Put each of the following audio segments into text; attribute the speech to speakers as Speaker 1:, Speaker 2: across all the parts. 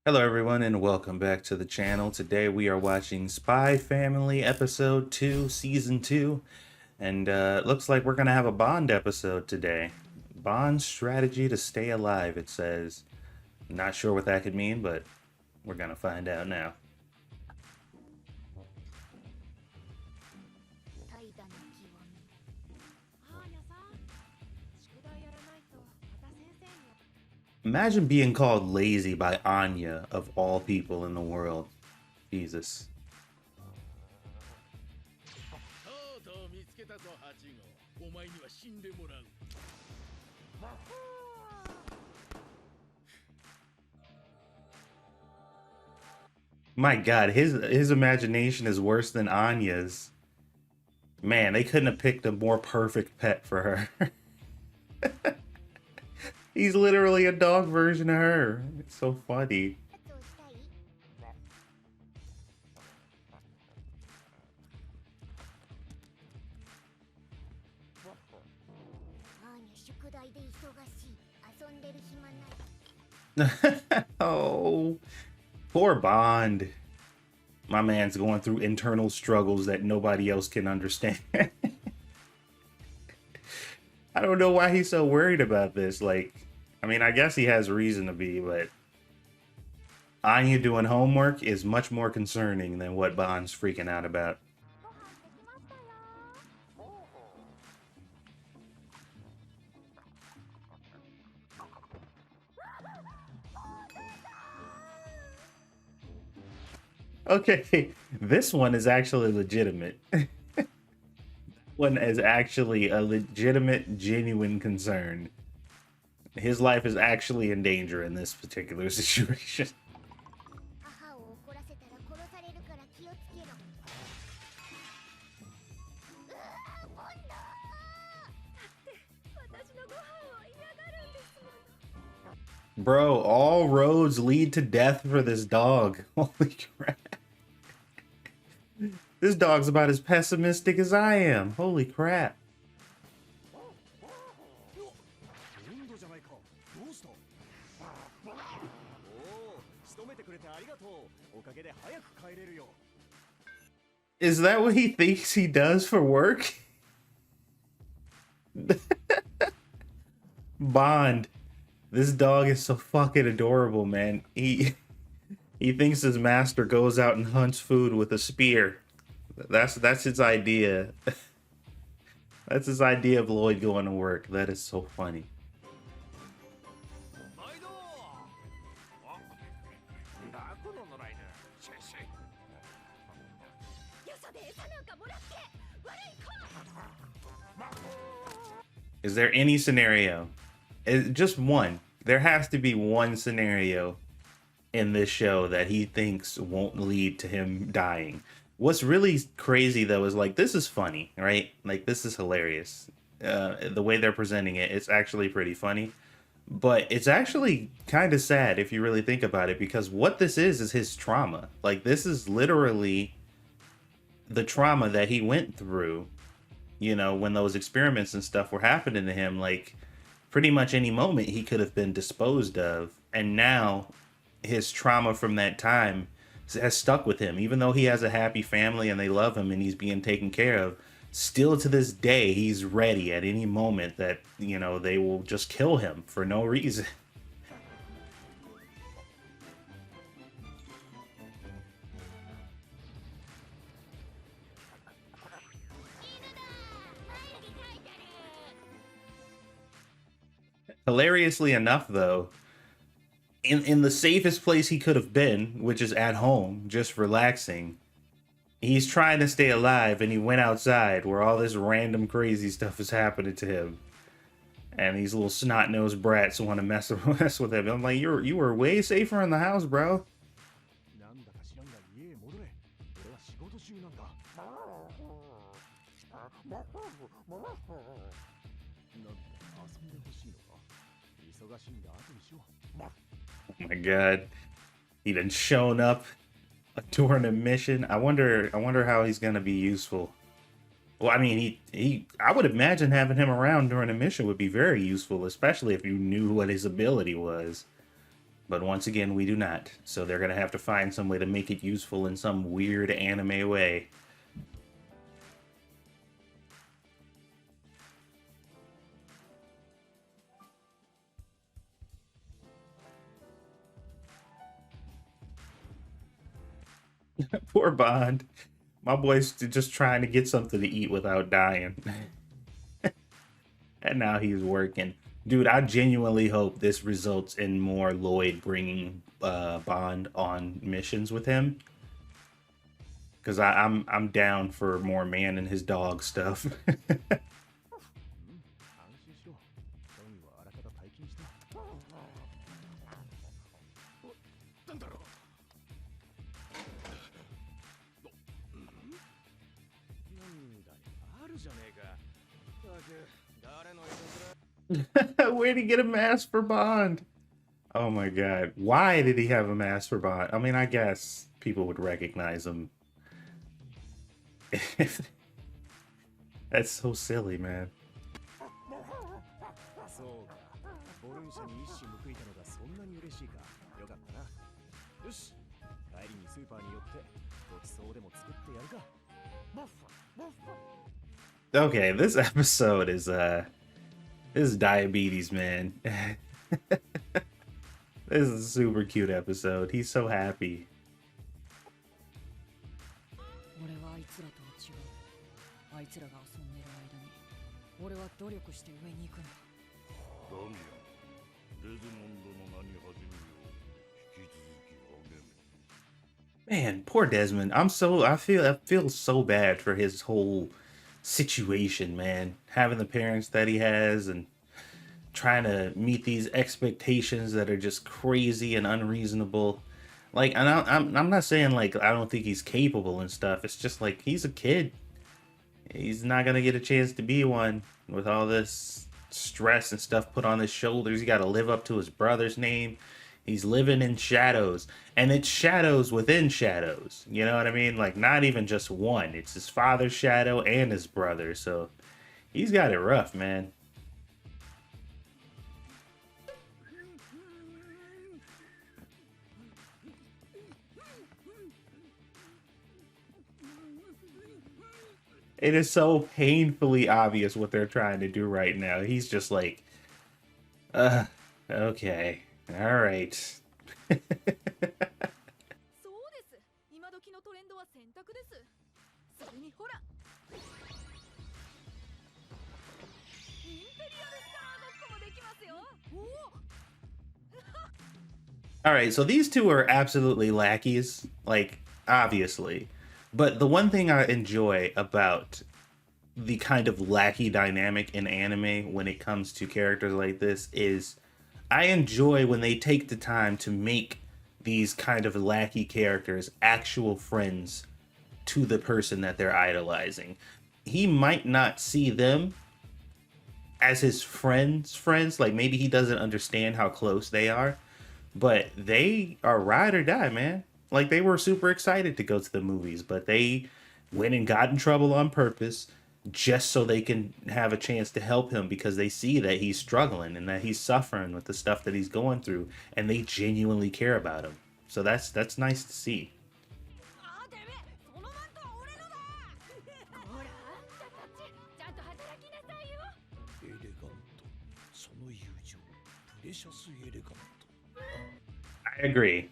Speaker 1: Hello everyone and welcome back to the channel. Today we are watching Spy Family episode 2 season 2 and it looks like we're gonna have a Bond episode today. Bond's strategy to stay alive, it says. Not sure what that could mean, but we're gonna find out now. Imagine being called lazy by Anya of all people in the world. Jesus. My God, his imagination is worse than Anya's. Man, they couldn't have picked a more perfect pet for her. He's literally a dog version of her. It's so funny. Oh, poor Bond. My man's going through internal struggles that nobody else can understand. I don't know why he's so worried about this. Like, I mean, I guess he has reason to be, but Anya doing homework is much more concerning than what Bond's freaking out about. Okay, this one is actually legitimate. One is actually a legitimate, genuine concern. His life is actually in danger in this particular situation. Bro, all roads lead to death for this dog. Holy crap. This dog's about as pessimistic as I am. Holy crap. Is that what he thinks he does for work? Bond. This dog is so fucking adorable, man. He thinks his master goes out and hunts food with a spear. That's his idea. That's his idea of Lloyd going to work. That is so funny. Is there any scenario? Just one. There has to be one scenario in this show that he thinks won't lead to him dying. What's really crazy though is like, this is funny, right? Like, this is hilarious. The way they're presenting it, it's actually pretty funny. But it's actually kind of sad if you really think about it, because what this is his trauma. Like, this is literally the trauma that he went through, you know, when those experiments and stuff were happening to him. Like, pretty much any moment he could have been disposed of. And now his trauma from that time has stuck with him, even though he has a happy family and they love him and he's being taken care of. Still to this day, he's ready at any moment that, you know, they will just kill him for no reason. Hilariously enough, though, in the safest place he could have been, which is at home, just relaxing, he's trying to stay alive, and he went outside where all this random crazy stuff is happening to him. And these little snot-nosed brats want to mess with him. I'm like, you were way safer in the house, bro. Oh my God, he done shown up during a mission. I wonder how he's gonna be useful. Well, I mean, I would imagine having him around during a mission would be very useful, especially if you knew what his ability was. But once again, we do not. So they're going to have to find some way to make it useful in some weird anime way. Poor Bond. My boy's just trying to get something to eat without dying. And now he's working. Dude, I genuinely hope this results in more Lloyd bringing Bond on missions with him. Because I'm down for more man and his dog stuff. Where'd he get a mask for Bond? Oh my god. Why did he have a mask for Bond? I mean, I guess people would recognize him. That's so silly, man. Okay, this episode is this is diabetes, man. This is a super cute episode. He's so happy. Man, poor Desmond. I feel so bad for his whole situation, man. Having the parents that he has and trying to meet these expectations that are just crazy and unreasonable. Like, and I'm not saying like I don't think he's capable and stuff. It's just like he's a kid. He's not gonna get a chance to be one with all this stress and stuff put on his shoulders. He got to live up to his brother's name. He's living in shadows, and it's shadows within shadows. You know what I mean? Like, not even just one. It's his father's shadow and his brother. So he's got it rough, man. It is so painfully obvious what they're trying to do right now. He's just like, okay, all right. All right, so these two are absolutely lackeys, like, obviously. But the one thing I enjoy about the kind of lackey dynamic in anime when it comes to characters like this is I enjoy when they take the time to make these kind of lackey characters actual friends to the person that they're idolizing. He might not see them as his friends, like maybe he doesn't understand how close they are, but they are ride or die, man. Like they were super excited to go to the movies, but they went and got in trouble on purpose just so they can have a chance to help him because they see that he's struggling and that he's suffering with the stuff that he's going through, and they genuinely care about him. So that's nice to see. I agree.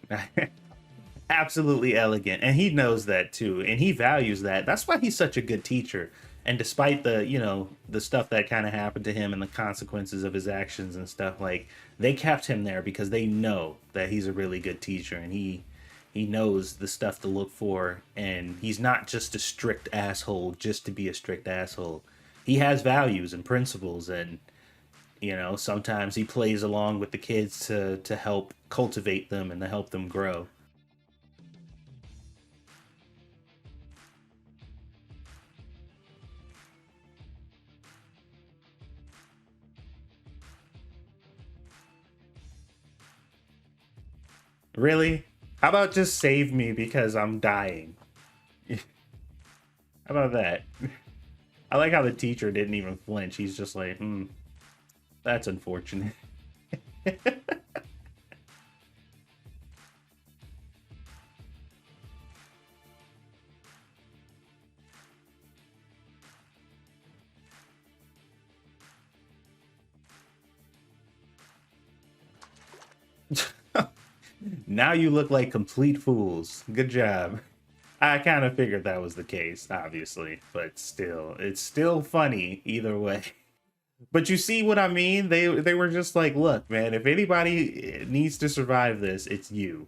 Speaker 1: Absolutely elegant, and he knows that too, and he values that. That's why he's such a good teacher. And despite the, the stuff that kind of happened to him and the consequences of his actions and stuff, like they kept him there because they know that he's a really good teacher, and he knows the stuff to look for, and he's not just a strict asshole just to be a strict asshole. He has values and principles, and sometimes he plays along with the kids to help cultivate them and to help them grow. Really? How about just save me because I'm dying? How about that? I like how the teacher didn't even flinch. He's just like, that's unfortunate. Now you look like complete fools. Good job. I kind of figured that was the case, obviously, but still, it's still funny either way. But you see what I mean? They were just like, look, man, if anybody needs to survive this, it's you.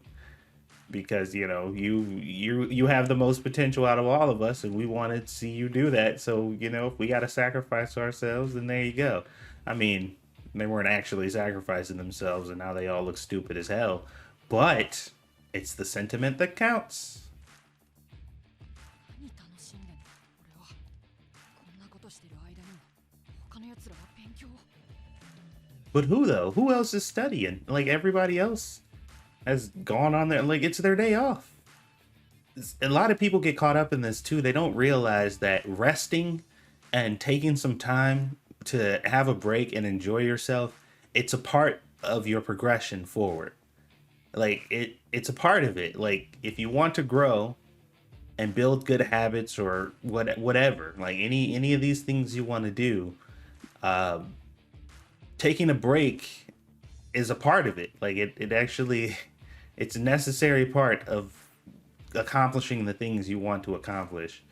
Speaker 1: Because, you know, you have the most potential out of all of us, and we want to see you do that. So, you know, if we got to sacrifice ourselves, then there you go. I mean, they weren't actually sacrificing themselves, and now they all look stupid as hell. But it's the sentiment that counts. But who though? Who else is studying? Like everybody else has gone on there. Like it's their day off. A lot of people get caught up in this too. They don't realize that resting and taking some time to have a break and enjoy yourself, it's a part of your progression forward. Like it's a part of it. Like if you want to grow and build good habits or whatever, like any of these things you want to do, taking a break is a part of it. Like it actually, it's a necessary part of accomplishing the things you want to accomplish.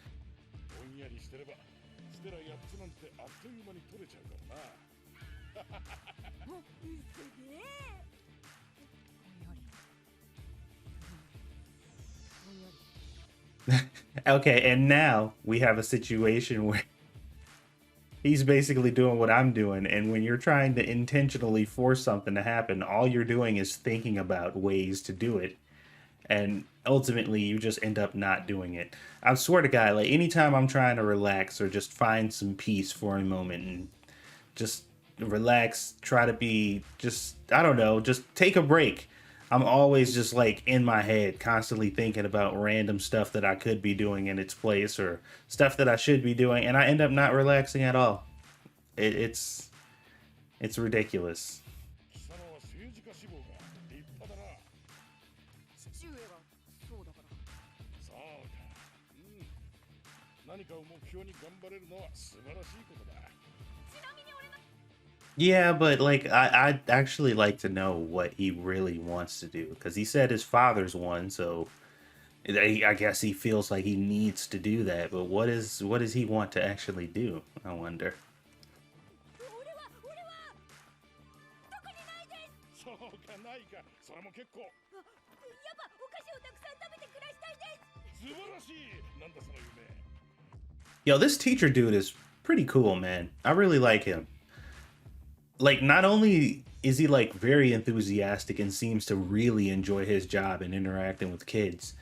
Speaker 1: Okay, and now we have a situation where he's basically doing what I'm doing, and when you're trying to intentionally force something to happen, all you're doing is thinking about ways to do it, and ultimately you just end up not doing it. I swear to God, like anytime I'm trying to relax or just find some peace for a moment and just relax, try to be just, I don't know, just take a break, I'm always just like in my head, constantly thinking about random stuff that I could be doing in its place or stuff that I should be doing, and I end up not relaxing at all. It's ridiculous. Yeah, but like I'd actually like to know what he really wants to do because he said his father's one, so I guess he feels like he needs to do that. But what does he want to actually do? I wonder. Yo, this teacher dude is pretty cool, man. I really like him. Like not only is he like very enthusiastic and seems to really enjoy his job and interacting with kids,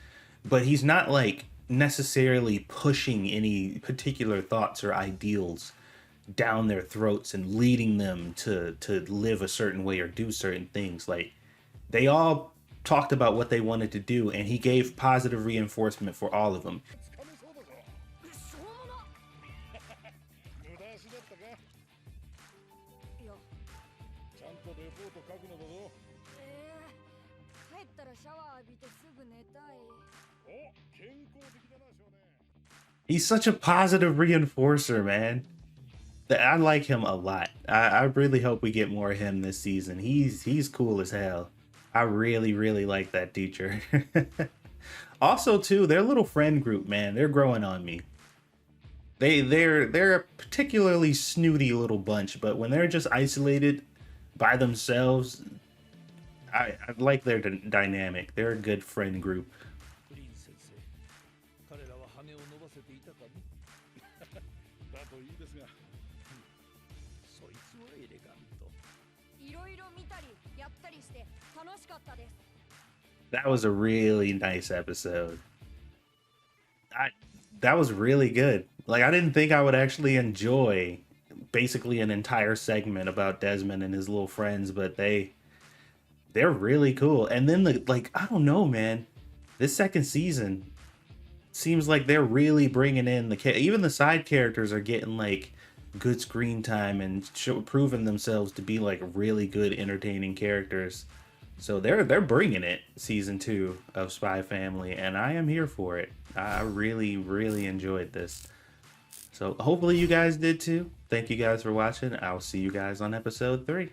Speaker 1: but he's not like necessarily pushing any particular thoughts or ideals down their throats and leading them to live a certain way or do certain things. Like they all talked about what they wanted to do and he gave positive reinforcement for all of them. He's such a positive reinforcer, man. I like him a lot. I really hope we get more of him this season. He's cool as hell. I really like that teacher. Also, too, their little friend group, man, they're growing on me. They're a particularly snooty little bunch, but when they're just isolated by themselves, I like their dynamic. They're a good friend group. That was a really nice episode. I That was really good. Like I didn't think I would actually enjoy basically an entire segment about Desmond and his little friends, but they're really cool. And then the like I don't know, man. This second season seems like they're really bringing in even the side characters are getting like good screen time and proving themselves to be like really good entertaining characters. So they're bringing it, season 2 of Spy Family, and I am here for it. I really enjoyed this. So hopefully you guys did too. Thank you guys for watching. I'll see you guys on episode 3.